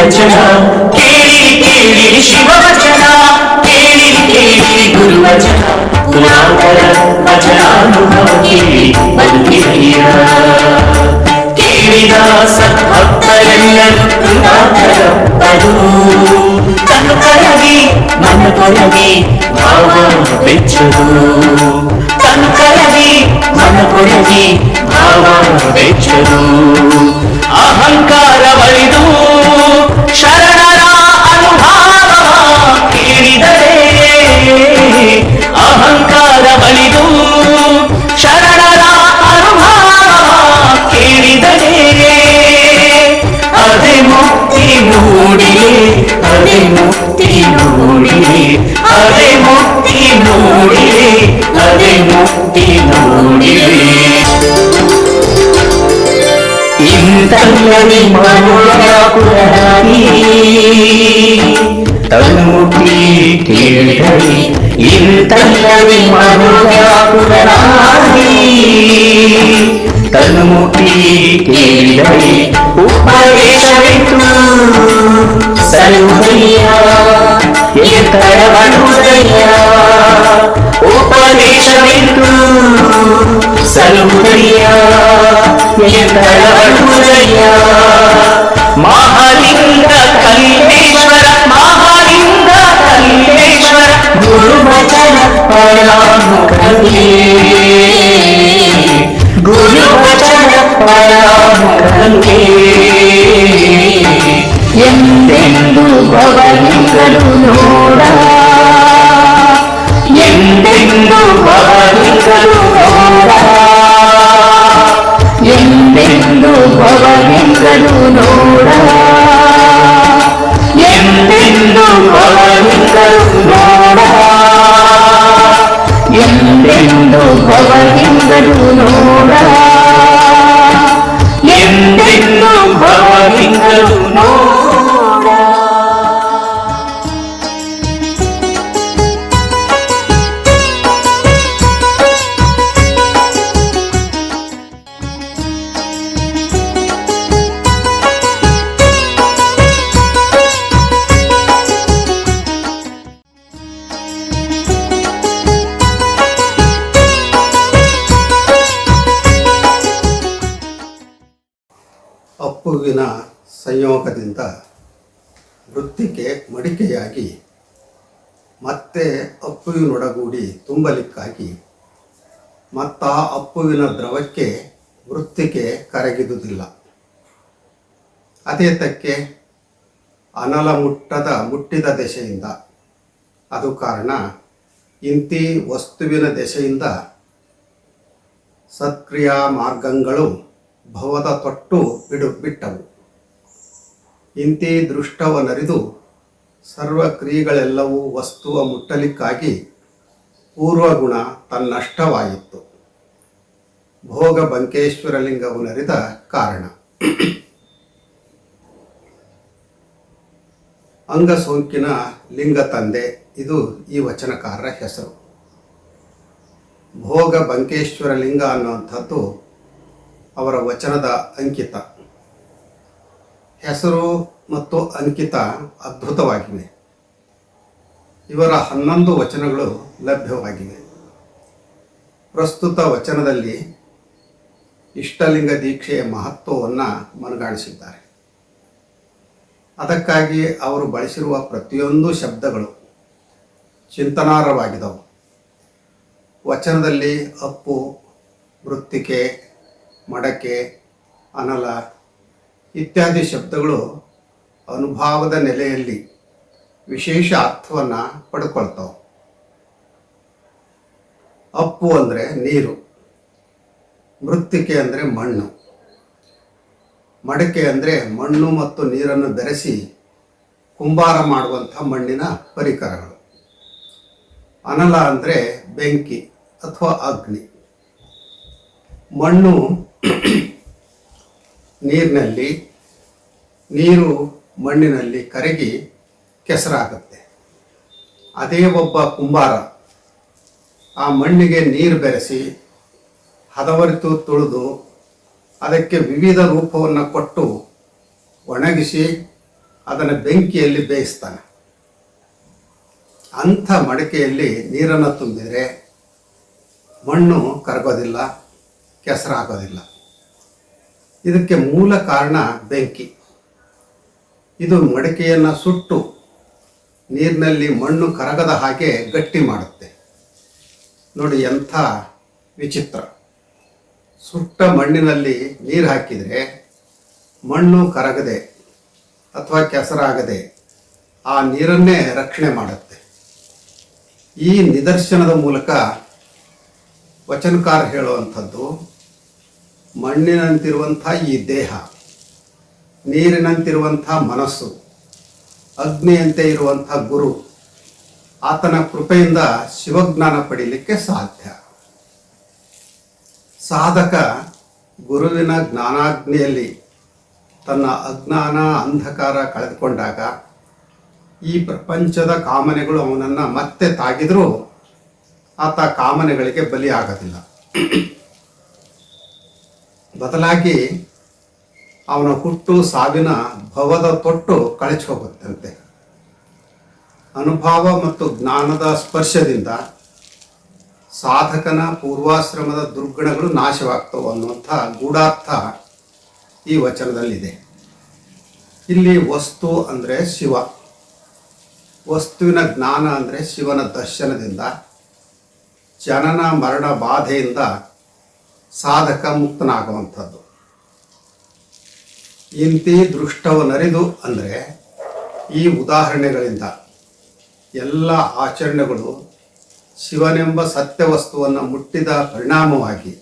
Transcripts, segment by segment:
ಗುರುವಚನ ಕೇಳಿ ಕೇಳಿ ಶಿವವಚನ ಕೇಳಿ ಕೇಳಿ ಗುರುವಚನ ಪುರಾತರ ವಚನಾನುಭವ ಕೇಳಿ ಬಂದಿರಯ್ಯ ಕೇಳಿದ ಸದ್ಭಕ್ತರೆಲ್ಲರೂ ಕೃತಾರ್ಥರು ತನು ಕರಗಿ ಮನ ಕೊರಗಿ ಭಾವ ಬೆಚ್ಚರು ತನು ಕರಗಿ ಮನ ಕೊರಗಿ ಭಾವ ಬೆಚ್ಚರು ಅಹಂಕಾರ ಬಳಿದು ಶರಣರ ಅನುಭಾವ ಕೇಳಿದರೆ ಅಹಂಕಾರ ಬಳಿದು ಶರಣರ ಅನುಭಾವ ಕೇಳಿದರೆ ಅದೇ ಮುಕ್ತಿ ನೋಡಿಲೆ ಅದೇ ಮುಕ್ತಿ ನೋಡಿಲೆ ಅದೇ ಮುಕ್ತಿ ನೋಡಿಲೆ ಅದೇ ಮುಕ್ತಿ ನೋಡಿಲೆ ಇಂತಲ್ಲದೆ ಮನೋರಾಪುರಾಣಿ ತನ್ಮುಕ್ತಿ ಕೇಳಿದರೆ ಇಂತಲ್ಲದೆ ಮನೋರಾಪುರಾಣಿ ತನ್ಮುಕ್ತಿ ಕೇಳಿದರೆ ಉಪದೇಶವಿತ್ತು ಸರುದಯ್ಯ ಏತರವನುದಯ್ಯ ಉಪದೇಶವಿತ್ತು ಸರುದಯ್ಯ ಏತರವನುದಯ್ಯ ಮಹಾಲಿಂಗ ಕಲ್ಲೇಶ್ವರ ಮಹಾಲಿಂಗ ಕಲ್ಲೇಶ್ವರ ಗುರುವಚನ ಪರಾಮುಖನೇ ಗುರುವಚನ ಪರಾಮುಖನೇ ಎಂದೆಂದು ಭವಲಿಂಗರು ನೋಡ ಎಂದೆಂದು ಭವಲಿಂಗರು ನೋಡ ಎಂದೆಂದು ಭವಲಿಂಗರು ನೋಡ ಎಂದೆಂದು ಭವಲಿಂಗರು ನೋಡ ಎಂದೆಂದು ಭವಲಿಂಗರು ನೋಡ ಎಂದೆಂದು ಭವಲಿಂಗರು ನೋಡ. ಅಪ್ಪುವಿನ ಸಂಯೋಗದಿಂದ ವೃತ್ತಿಗೆ ಮಡಿಕೆಯಾಗಿ ಮತ್ತೆ ಅಪ್ಪುವಿನೊಡಗೂಡಿ ತುಂಬಲಿಕ್ಕಾಗಿ ಮತ್ತ ಅಪ್ಪುವಿನ ದ್ರವಕ್ಕೆ ವೃತ್ತಿಗೆ ಕರಗಿದುದಿಲ್ಲ. ಅದೇ ತಕ್ಕೆ ಅನಲ ಮುಟ್ಟಿದ ದೆಸೆಯಿಂದ ಅದು ಕಾರಣ ಇಂತಿ ವಸ್ತುವಿನ ದೆಸೆಯಿಂದ ಸತ್ಕ್ರಿಯಾ ಮಾರ್ಗಗಳು ಭವದ ತೊಟ್ಟು ಬಿಟ್ಟವು. ಇಂತಿ ದೃಷ್ಟವನರಿದು ಸರ್ವಕ್ರಿಯೆಗಳೆಲ್ಲವೂ ವಸ್ತುವ ಮುಟ್ಟಲಿಕ್ಕಾಗಿ ಪೂರ್ವಗುಣ ತನ್ನಷ್ಟವಾಯಿತು. ಭೋಗ ಬಂಕೇಶ್ವರಲಿಂಗವನರಿದ ಕಾರಣ ಅಂಗಸೋಂಕಿನ ಲಿಂಗ ತಂದೆ ಇದು ಈ ವಚನಕಾರರ ಹೆಸರು. ಭೋಗ ಬಂಕೇಶ್ವರ ಲಿಂಗ ಅನ್ನುವಂಥದ್ದು ಅವರ ವಚನದ ಅಂಕಿತ. ಹೆಸರು ಮತ್ತು ಅಂಕಿತ ಅದ್ಭುತವಾಗಿವೆ. ಇವರ 11 ವಚನಗಳು ಲಭ್ಯವಾಗಿವೆ. ಪ್ರಸ್ತುತ ವಚನದಲ್ಲಿ ಇಷ್ಟಲಿಂಗ ದೀಕ್ಷೆಯ ಮಹತ್ವವನ್ನು ಮನಗಾಣಿಸಿದ್ದಾರೆ. ಅದಕ್ಕಾಗಿ ಅವರು ಬಳಸಿರುವ ಪ್ರತಿಯೊಂದು ಶಬ್ದಗಳು ಚಿಂತನಾರ್ಹವಾಗಿದ್ದವು. ವಚನದಲ್ಲಿ ಅಪ್ಪು, ವೃತ್ತಿಕೆ, ಮಡಕೆ, ಅನಲ ಇತ್ಯಾದಿ ಶಬ್ದಗಳು ಅನುಭಾವದ ನೆಲೆಯಲ್ಲಿ ವಿಶೇಷ ಅರ್ಥವನ್ನು ಪಡ್ಕೊಳ್ತಾವೆ. ಅಪ್ಪು ಅಂದರೆ ನೀರು, ಮೃತ್ತಿಕೆ ಅಂದರೆ ಮಣ್ಣು, ಮಡಕೆ ಅಂದರೆ ಮಣ್ಣು ಮತ್ತು ನೀರನ್ನು ಬೆರೆಸಿ ಕುಂಬಾರ ಮಾಡುವಂಥ ಮಣ್ಣಿನ ಪರಿಕರಗಳು. ಅನಲ ಅಂದರೆ ಬೆಂಕಿ ಅಥವಾ ಅಗ್ನಿ. ಮಣ್ಣು ನೀರಿನಲ್ಲಿ, ನೀರು ಮಣ್ಣಿನಲ್ಲಿ ಕರಗಿ ಕೆಸರಾಗುತ್ತೆ. ಅದೇ ಒಬ್ಬ ಕುಂಬಾರ ಆ ಮಣ್ಣಿಗೆ ನೀರು ಬೆರೆಸಿ ಹದವರಿತು ತುಳಿದು ಅದಕ್ಕೆ ವಿವಿಧ ರೂಪವನ್ನು ಕೊಟ್ಟು ಒಣಗಿಸಿ ಅದನ್ನು ಬೆಂಕಿಯಲ್ಲಿ ಬೇಯಿಸ್ತಾನೆ. ಅಂಥ ಮಡಿಕೆಯಲ್ಲಿ ನೀರನ್ನು ತುಂಬಿದರೆ ಮಣ್ಣು ಕರಗೋದಿಲ್ಲ, ಕೆಸರಾಗೋದಿಲ್ಲ. ಇದಕ್ಕೆ ಮೂಲ ಕಾರಣ ಬೆಂಕಿ. ಇದು ಮಡಿಕೆಯನ್ನು ಸುಟ್ಟು ನೀರಿನಲ್ಲಿ ಮಣ್ಣು ಕರಗದ ಹಾಗೆ ಗಟ್ಟಿ ಮಾಡುತ್ತೆ. ನೋಡಿ ಎಂಥ ವಿಚಿತ್ರ. ಸುಟ್ಟ ಮಣ್ಣಿನಲ್ಲಿ ನೀರು ಹಾಕಿದರೆ ಮಣ್ಣು ಕರಗದೆ ಅಥವಾ ಕೆಸರಾಗದೆ ಆ ನೀರನ್ನೇ ರಕ್ಷಣೆ ಮಾಡುತ್ತೆ. ಈ ನಿದರ್ಶನದ ಮೂಲಕ ವಚನಕಾರ ಹೇಳುವಂಥದ್ದು, ಮಣ್ಣಿನಂತಿರುವಂಥ ಈ ದೇಹ, ನೀರಿನಂತಿರುವಂಥ ಮನಸ್ಸು, ಅಗ್ನಿಯಂತೆ ಇರುವಂಥ ಗುರು, ಆತನ ಕೃಪೆಯಿಂದ ಶಿವಜ್ಞಾನ ಪಡೀಲಿಕ್ಕೆ ಸಾಧ್ಯ. ಸಾಧಕ ಗುರುವಿನ ಜ್ಞಾನಾಗ್ನಿಯಲ್ಲಿ ತನ್ನ ಅಜ್ಞಾನ ಅಂಧಕಾರ ಕಳೆದುಕೊಂಡಾಗ ಈ ಪ್ರಪಂಚದ ಕಾಮನೆಗಳು ಅವನನ್ನು ಮತ್ತೆ ತಾಗಿದರೂ ಆತ ಕಾಮನೆಗಳಿಗೆ ಬಲಿಯಾಗೋದಿಲ್ಲ. ಬದಲಾಗಿ ಅವನ ಹುಟ್ಟು ಸಾವಿನ ಭವದ ತೊಟ್ಟು ಕಳಚಿ ಹೋಗುತ್ತಂತೆ. ಅನುಭವ ಮತ್ತು ಜ್ಞಾನದ ಸ್ಪರ್ಶದಿಂದ ಸಾಧಕನ ಪೂರ್ವಾಶ್ರಮದ ದುರ್ಗುಣಗಳು ನಾಶವಾಗ್ತವೆ ಅನ್ನುವಂಥ ಗೂಢಾರ್ಥ ಈ ವಚನದಲ್ಲಿದೆ. ಇಲ್ಲಿ ವಸ್ತು ಅಂದರೆ ಶಿವ, ವಸ್ತುವಿನ ಜ್ಞಾನ ಅಂದರೆ ಶಿವನ ದರ್ಶನದಿಂದ ಜನನ ಮರಣ ಬಾಧೆಯಿಂದ ಸಾಧಕ ಮುಕ್ತನಾಗುವಂಥದ್ದು. ಇಂತಿ ದೃಷ್ಟವನರಿದು ಅಂದರೆ ಈ ಉದಾಹರಣೆಗಳಿಂದ ಎಲ್ಲ ಆಚರಣೆಗಳು ಶಿವನೆಂಬ ಸತ್ಯವಸ್ತುವನ್ನು ಮುಟ್ಟಿದ ಪರಿಣಾಮವಾಗಿ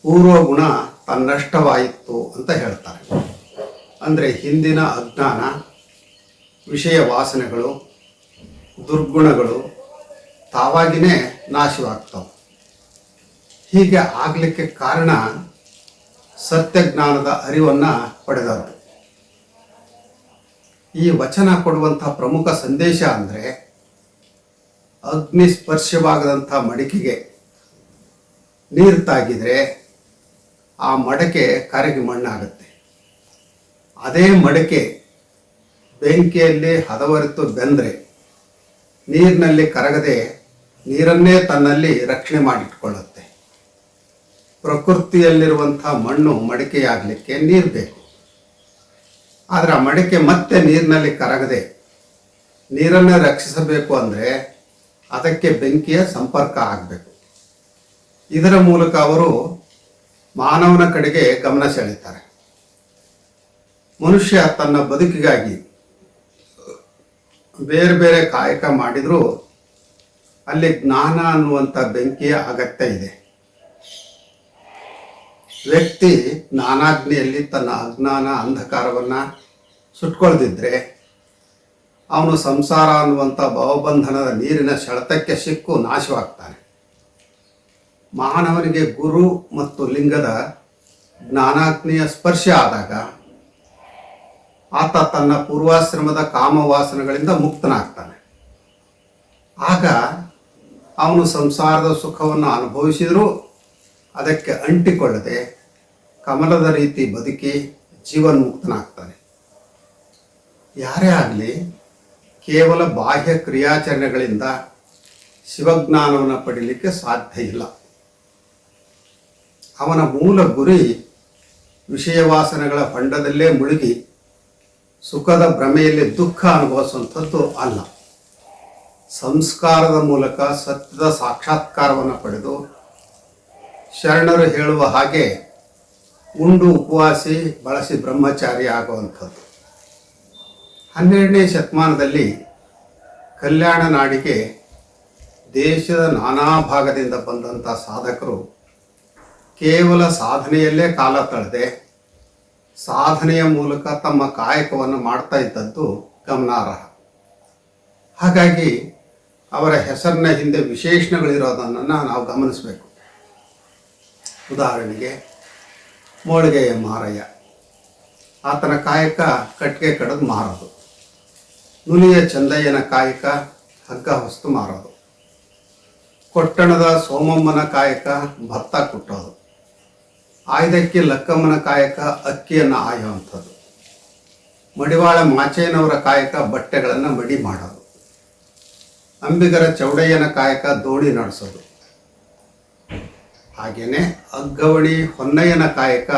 ಪೂರ್ವಗುಣ ತನ್ನಷ್ಟವಾಯಿತು ಅಂತ ಹೇಳ್ತಾರೆ. ಅಂದರೆ ಹಿಂದಿನ ಅಜ್ಞಾನ, ವಿಷಯ ವಾಸನೆಗಳು, ದುರ್ಗುಣಗಳು ತಾವಾಗಿಯೇ ನಾಶವಾಗ್ತವೆ. ಹೀಗೆ ಆಗಲಿಕ್ಕೆ ಕಾರಣ ಸತ್ಯಜ್ಞಾನದ ಅರಿವನ್ನು ಪಡೆದವರು. ಈ ವಚನ ಕೊಡುವಂಥ ಪ್ರಮುಖ ಸಂದೇಶ ಅಂದರೆ, ಅಗ್ನಿ ಸ್ಪರ್ಶವಾಗದಂಥ ಮಡಿಕೆಗೆ ನೀರು ತಾಗಿದರೆ ಆ ಮಡಕೆ ಕರಗಿ ಮಣ್ಣಾಗುತ್ತೆ. ಅದೇ ಮಡಕೆ ಬೆಂಕಿಯಲ್ಲಿ ಹದವರಿತು ಬೆಂದರೆ ನೀರಿನಲ್ಲಿ ಕರಗದೆ ನೀರನ್ನೇ ತನ್ನಲ್ಲಿ ರಕ್ಷಣೆ ಮಾಡಿಟ್ಕೊಳ್ಳುತ್ತೆ. ಪ್ರಕೃತಿಯಲ್ಲಿರುವಂಥ ಮಣ್ಣು ಮಡಿಕೆಯಾಗಲಿಕ್ಕೆ ನೀರು ಬೇಕು. ಆದರೆ ಆ ಮಡಿಕೆ ಮತ್ತೆ ನೀರಿನಲ್ಲಿ ಕರಗದೆ ನೀರನ್ನು ರಕ್ಷಿಸಬೇಕು ಅಂದರೆ ಅದಕ್ಕೆ ಬೆಂಕಿಯ ಸಂಪರ್ಕ ಆಗಬೇಕು. ಇದರ ಮೂಲಕ ಅವರು ಮಾನವನ ಕಡೆಗೆ ಗಮನ ಸೆಳೀತಾರೆ. ಮನುಷ್ಯ ತನ್ನ ಬದುಕಿಗಾಗಿ ಬೇರೆ ಬೇರೆ ಕಾಯಕ ಮಾಡಿದರೂ ಅಲ್ಲಿ ಜ್ಞಾನ ಅನ್ನುವಂಥ ಬೆಂಕಿಯ ಅಗತ್ಯ ಇದೆ. ವ್ಯಕ್ತಿ ಜ್ಞಾನಾಗ್ನಿಯಲ್ಲಿ ತನ್ನ ಅಜ್ಞಾನ ಅಂಧಕಾರವನ್ನು ಸುಟ್ಕೊಳ್ದಿದ್ರೆ ಅವನು ಸಂಸಾರ ಅನ್ನುವಂಥ ಭವಬಂಧನದ ನೀರಿನ ಸೆಳೆತಕ್ಕೆ ಸಿಕ್ಕು ನಾಶವಾಗ್ತಾನೆ. ಮಾನವನಿಗೆ ಗುರು ಮತ್ತು ಲಿಂಗದ ಜ್ಞಾನಾಗ್ನಿಯ ಸ್ಪರ್ಶ ಆದಾಗ ಆತ ತನ್ನ ಪೂರ್ವಾಶ್ರಮದ ಕಾಮವಾಸನೆಗಳಿಂದ ಮುಕ್ತನಾಗ್ತಾನೆ. ಆಗ ಅವನು ಸಂಸಾರದ ಸುಖವನ್ನು ಅನುಭವಿಸಿದರೂ ಅದಕ್ಕೆ ಅಂಟಿಕೊಳ್ಳದೆ ಕಮಲದ ರೀತಿ ಬದುಕಿ ಜೀವನ್ಮುಕ್ತನಾಗ್ತಾನೆ. ಯಾರೇ ಆಗಲಿ ಕೇವಲ ಬಾಹ್ಯ ಕ್ರಿಯಾಚರಣೆಗಳಿಂದ ಶಿವಜ್ಞಾನವನ್ನು ಪಡೀಲಿಕ್ಕೆ ಸಾಧ್ಯ ಇಲ್ಲ. ಅವನ ಮೂಲ ಗುರಿ ವಿಷಯವಾಸನೆಗಳ ಹೊಂಡದಲ್ಲೇ ಮುಳುಗಿ ಸುಖದ ಭ್ರಮೆಯಲ್ಲಿ ದುಃಖ ಅನುಭವಿಸುವಂಥದ್ದು ಅಲ್ಲ. ಸಂಸ್ಕಾರದ ಮೂಲಕ ಸತ್ಯದ ಸಾಕ್ಷಾತ್ಕಾರವನ್ನು ಪಡೆದು ಶರಣರು ಹೇಳುವ ಹಾಗೆ ಉಂಡು ಉಪವಾಸಿ ಬಳಸಿ ಬ್ರಹ್ಮಚಾರಿ ಆಗುವಂಥದ್ದು. 12ನೇ ಶತಮಾನದಲ್ಲಿ ಕಲ್ಯಾಣ ನಾಡಿಗೆ ದೇಶದ ನಾನಾ ಭಾಗದಿಂದ ಬಂದಂಥ ಸಾಧಕರು ಕೇವಲ ಸಾಧನೆಯಲ್ಲೇ ಕಾಲ ತಳೆದೆ ಸಾಧನೆಯ ಮೂಲಕ ತಮ್ಮ ಕಾಯಕವನ್ನು ಮಾಡ್ತಾ ಇದ್ದದ್ದು ಗಮನಾರ್ಹ. ಹಾಗಾಗಿ ಅವರ ಹೆಸರಿನ ಹಿಂದೆ ವಿಶೇಷಣಗಳಿರೋದನ್ನು ನಾವು ಗಮನಿಸಬೇಕು. ಉದಾಹರಣೆಗೆ ಮೋಳಿಗೆಯ ಮಾರಯ್ಯ, ಆತನ ಕಾಯಕ ಕಟ್ಟಿಗೆ ಕಡಿದು ಮಾರೋದು. ನುಲಿಯ ಚಂದಯ್ಯನ ಕಾಯಕ ಹಗ್ಗ ಹೊಸ್ತು ಮಾರೋದು. ಕೊಟ್ಟಣದ ಸೋಮಮ್ಮನ ಕಾಯಕ ಭತ್ತ ಕುಟ್ಟೋದು. ಆಯ್ದಕ್ಕಿ ಲಕ್ಕಮ್ಮನ ಕಾಯಕ ಅಕ್ಕಿಯನ್ನು ಆಯುವಂಥದ್ದು. ಮಡಿವಾಳ ಮಾಚಯ್ಯನವರ ಕಾಯಕ ಬಟ್ಟೆಗಳನ್ನು ಮಡಿ ಮಾಡೋದು. ಅಂಬಿಗರ ಚೌಡಯ್ಯನ ಕಾಯಕ ದೋಣಿ ನಡೆಸೋದು. ಹಾಗೆಯೇ ಅಗ್ಗವಣಿ ಹೊನ್ನಯ್ಯನ ಕಾಯಕ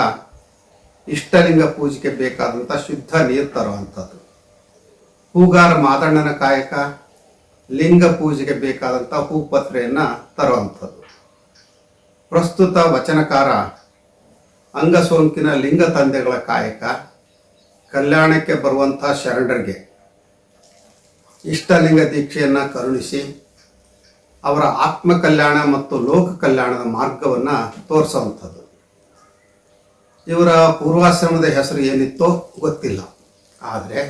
ಇಷ್ಟಲಿಂಗ ಪೂಜೆಗೆ ಬೇಕಾದಂಥ ಶುದ್ಧ ನೀರು ತರುವಂಥದ್ದು. ಹೂಗಾರ ಮಾದಣ್ಣನ ಕಾಯಕ ಲಿಂಗ ಪೂಜೆಗೆ ಬೇಕಾದಂಥ ಹೂಪತ್ರೆಯನ್ನು ತರುವಂಥದ್ದು. ಪ್ರಸ್ತುತ ವಚನಕಾರ ಅಂಗಸೋಂಕಿನ ಲಿಂಗ ತಂದೆಗಳ ಕಾಯಕ ಕಲ್ಯಾಣಕ್ಕೆ ಬರುವಂಥ ಶರಣರಿಗೆ ಇಷ್ಟಲಿಂಗ ದೀಕ್ಷೆಯನ್ನು ಕರುಣಿಸಿ ಅವರ ಆತ್ಮ ಕಲ್ಯಾಣ ಮತ್ತು ಲೋಕ ಕಲ್ಯಾಣದ ಮಾರ್ಗವನ್ನು ತೋರಿಸುವಂಥದ್ದು. ಇವರ ಪೂರ್ವಾಶ್ರಮದ ಹೆಸರು ಏನಿತ್ತೋ ಗೊತ್ತಿಲ್ಲ, ಆದರೆ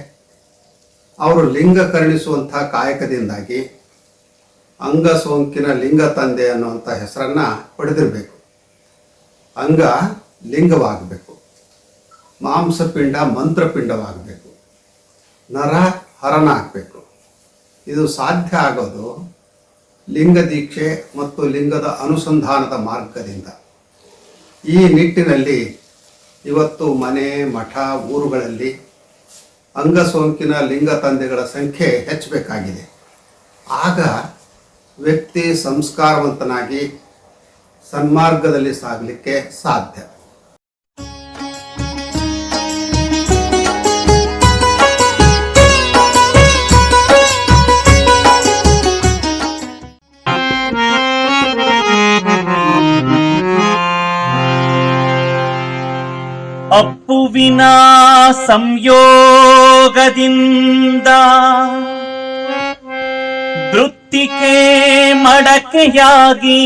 ಅವರು ಲಿಂಗ ಕರುಣಿಸುವಂಥ ಕಾಯಕದಿಂದಾಗಿ ಅಂಗಸೋಂಕಿನ ಲಿಂಗ ತಂದೆ ಅನ್ನುವಂಥ ಹೆಸರನ್ನು ಪಡೆದಿರಬೇಕು. ಅಂಗ ಲಿಂಗವಾಗಬೇಕು, ಮಾಂಸಪಿಂಡ ಮಂತ್ರಪಿಂಡವಾಗಬೇಕು, ನರ ಹರನ ಆಗಬೇಕು. ಇದು ಸಾಧ್ಯ ಆಗೋದು ಲಿಂಗ ದೀಕ್ಷೆ ಮತ್ತು ಲಿಂಗದ ಅನುಸಂಧಾನದ ಮಾರ್ಗದಿಂದ. ಈ ನಿಟ್ಟಿನಲ್ಲಿ ಇವತ್ತು ಮನೆ, ಮಠ, ಊರುಗಳಲ್ಲಿ ಅಂಗಸೋಂಕಿನ ಲಿಂಗ ತಂದೆಗಳ ಸಂಖ್ಯೆ ಹೆಚ್ಚಬೇಕಾಗಿದೆ. ಆಗ ವ್ಯಕ್ತಿ ಸಂಸ್ಕಾರವಂತನಾಗಿ ಸನ್ಮಾರ್ಗದಲ್ಲಿ ಸಾಗಲಿಕ್ಕೆ ಸಾಧ್ಯ. ಅಪ್ಪುವಿನ ಸಂಯೋಗದಿಂದ ವೃತ್ತಿಕೆ ಮಡಕೆಯಾಗಿ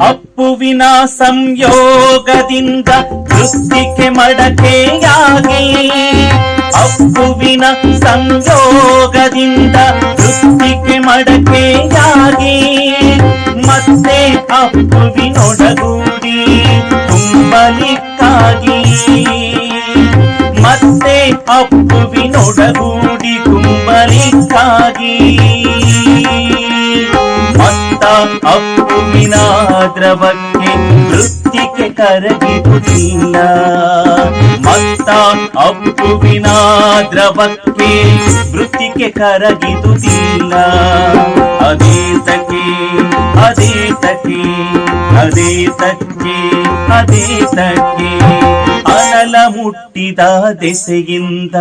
ಅಪ್ಪುವಿನ ಸಂಯೋಗದಿಂದ ವೃತ್ತಿಕೆ ಮಡಕೆಯಾಗಿ, ಅಪ್ಪುವಿನ ಸಂಯೋಗದಿಂದ ವೃತ್ತಿಕೆ ಮಡಕೆಯಾಗಿ, ಮತ್ತೆ ಅಪ್ಪುವಿನೊಡಗೂಡಿ ತುಂಬಲಿಕ್ಕಾಗಿ, ಮತ್ತೆ ಅಪ್ಪುವಿನೊಡಗೂಡಿ ತುಂಬಲಿಕ್ಕಾಗಿ, ಮತ್ತ ಅಪ್ಪುವಿನ ದ್ರವಕ್ಕೆ ವೃತ್ತಿಕೆ ಕರಗಿದುದಿಲ್ಲ, ಮತ್ತ ಅಪ್ಪುವಿನ ದ್ರವಕ್ಕೆ ವೃತ್ತಿಕೆ ಕರಗಿದುದಿಲ್ಲ. ಅದೇ ತಕ್ಕೆ ಅದೇ ತಕ್ಕೆ ಅದೇ ತಕ್ಕೆ ಅದೇ ತಕ್ಕೆ ಅನಲ ಮುಟ್ಟಿದ ದೆಸೆಯಿಂದ,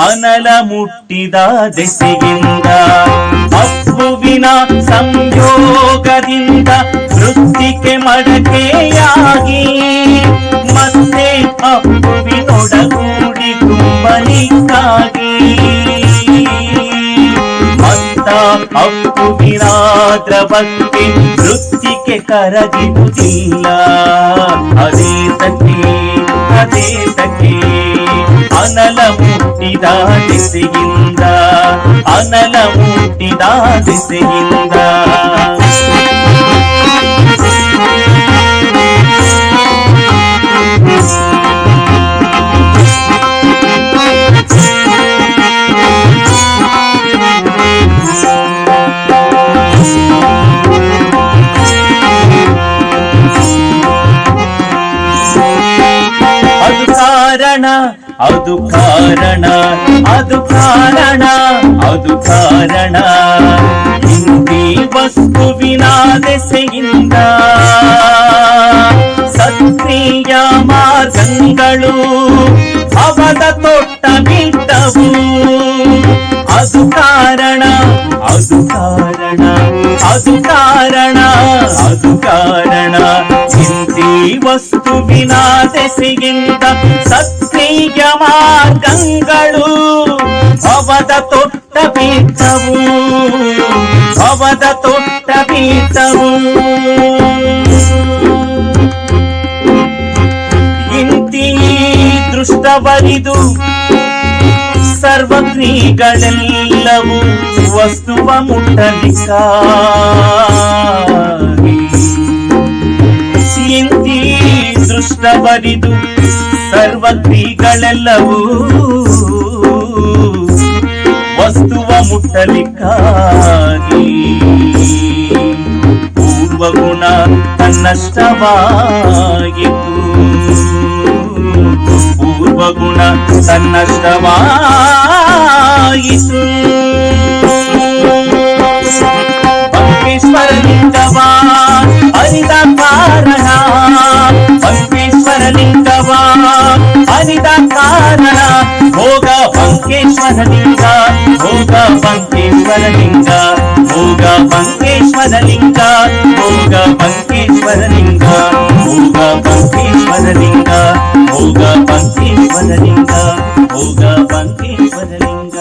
ಅನಲ ಮುಟ್ಟಿದ ದೆಸೆಯಿಂದ ಅಪ್ಪುವಿನ ಸಂಯೋಗದಿಂದ ವೃತ್ತಿಕೆ ಮಡಕೆಯಾಗಿ, ಮತ್ತೆ ಅಪ್ಪುವಿನೊಡಗೂಡಿ ತುಂಬಲಿಕ್ಕಾಗಿ, ಮತ್ತ ಅಪ್ಪುವಿನ ದ್ರವಕ್ಕೆ ವೃತ್ತಿಕೆ ಕರಗಿದುದಿಲ್ಲ. ಅದೇ ತಕ್ಕೆ ಅದೇ ತಕ್ಕೆ ಅನಲ ಮುಟ್ಟಿದ ದೆಸೆಯಿಂದ, ಅನಲ ಮುಟ್ಟಿದ ದೆಸೆಯಿಂದ. ಅದು ಕಾರಣ ಅದು ಕಾರಣ ಅದು ಕಾರಣ ಹಿಂದಿ ವಸ್ತುವಿನ ದೆಸೆಯಿಂದ ಸತ್ಕ್ರಿಯ ಮಾರ್ಗಗಳು ಅವದ ತೊಟ್ಟ ಬಿಟ್ಟವು. ಅದು ಕಾರಣ ಅದು ಕಾರಣ ಅದು ಕಾರಣ ಅದು ಕಾರಣ ಹಿಂದಿ ವಸ್ತುವಿನ ದೆಸೆಯಿಂದ ಸತ್ಕ್ರಿಯ ಮಾರ್ಗಗಳು ಅವದ ತೊಟ್ಟ ಬಿಟ್ಟವು, ಅವದ ತೊಟ್ಟ ಬಿಟ್ಟವು. ಇಂತಿ ದೃಷ್ಟವರಿದು ಸರ್ವಕ್ರಿಯೆಗಳೆಲ್ಲವೂ ವಸ್ತುವ ಮುಟ್ಟಲಿಕ್ಕಾಗಿ, ಇಂತಿ ದೃಷ್ಟವರಿದು ಸರ್ವಕ್ರಿಯೆಗಳೆಲ್ಲವೂ ಮುಟ್ಟಲಿಕ್ಕಾಗಿ ಪೂರ್ವಗುಣ ತನ್ನಷ್ಟವಾಗಿತ್ತು. ಪೂರ್ವಗುಣ ತನ್ನಷ್ಟವಾಯಿತು. ಬಂಕೇಶ್ವರಲಿಂಗವ ಅರಿದ ಕಾರಣ, ಬಂಕೇಶ್ವರಲಿಂಗವ ಅರಿದ ಕಾರಣ, ಭೋಗ ಬಂಕೇಶ್ವರಲಿಂಗ, ಭೋಗ ಬಂಕೇಶ್ವರಲಿಂಗ, ಭೋಗ ಬಂಕೇಶ್ವರಲಿಂಗ, ಭೋಗ ಬಂಕೇಶ್ವರಲಿಂಗ, ಭೋಗ ಬಂಕೇಶ್ವರಲಿಂಗ, ಭೋಗ ಬಂಕೇಶ್ವರಲಿಂಗ, ಭೋಗ ಬಂಕೇಶ್ವರಲಿಂಗ.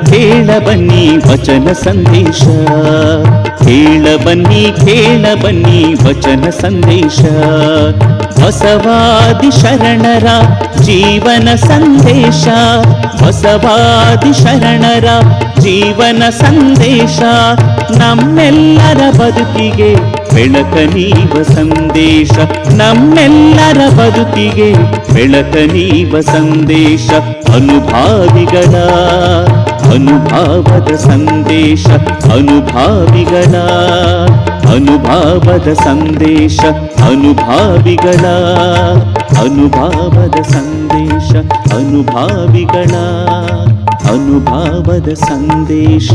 ಕೇಳ ಬನ್ನಿ ವಚನ ಸಂದೇಶ, ಕೇಳ ಬನ್ನಿ ವಚನ ಸಂದೇಶ. ಬಸವಾದಿ ಶರಣರ ಜೀವನ ಸಂದೇಶ, ಬಸವಾದಿ ಶರಣರ ಜೀವನ ಸಂದೇಶ. ನಮ್ಮೆಲ್ಲರ ಬದುಕಿಗೆ ಬೆಳಕ ನೀವ ಸಂದೇಶ, ನಮ್ಮೆಲ್ಲರ ಬದುಕಿಗೆ ಬೆಳಕ ನೀವ ಸಂದೇಶ. ಅನುಭಾವಿಗಳ ಅನುಭಾವದ ಸಂದೇಶ, ಅನುಭಾವಿಗಳ ಅನುಭಾವದ ಸಂದೇಶ, ಅನುಭಾವಿಗಳ ಅನುಭಾವದ ಸಂದೇಶ, ಅನುಭಾವಿಗಳ ಅನುಭಾವದ ಸಂದೇಶ.